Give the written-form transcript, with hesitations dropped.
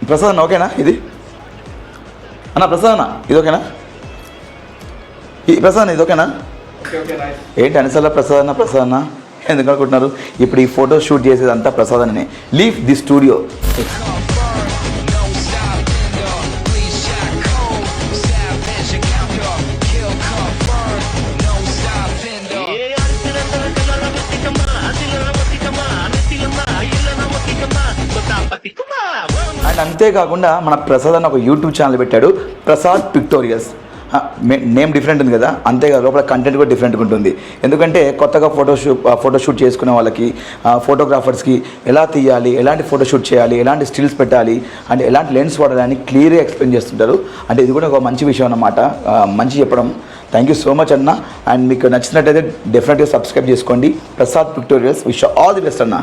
ప్రసాద్ అన్న ఓకేనా ఇది అన్న? ప్రసాద్ అన్న ఇది ఓకేనా? ప్రసాద్ అన్న ఇది ఓకేనా? ఏంటి అనిసల్లా ప్రసాద్ అన్న ఎందుకు అనుకుంటున్నారు? ఇప్పుడు ఈ ఫోటో షూట్ చేసేదంతా ప్రసాద్ అన్ననే. Leave the studio. అండ్ అంతేకాకుండా మన ప్రసాద్ అన్న ఒక యూట్యూబ్ ఛానల్ పెట్టాడు, ప్రసాద్ పిక్టోరియల్స్. నేమ్ డిఫరెంట్ ఉంది కదా, అంతేకాదు లోపల కంటెంట్ కూడా డిఫరెంట్గా ఉంటుంది. ఎందుకంటే కొత్తగా ఫోటోషూట్ చేసుకునే వాళ్ళకి, ఫోటోగ్రాఫర్స్కి ఎలా తీయాలి, ఎలాంటి ఫోటోషూట్ చేయాలి, ఎలాంటి స్టిల్స్ పెట్టాలి, అంటే ఎలాంటి లెన్స్ వాడాలని క్లియర్గా ఎక్స్ప్లెయిన్ చేస్తుంటారు. అంటే ఇది కూడా ఒక మంచి విషయం అన్నమాట, మంచి చెప్పడం. థ్యాంక్ యూ సో మచ్ అన్న. అండ్ మీకు నచ్చినట్టయితే డెఫినెట్గా సబ్స్క్రైబ్ చేసుకోండి Prasad pictorials. Wish all the best అన్న.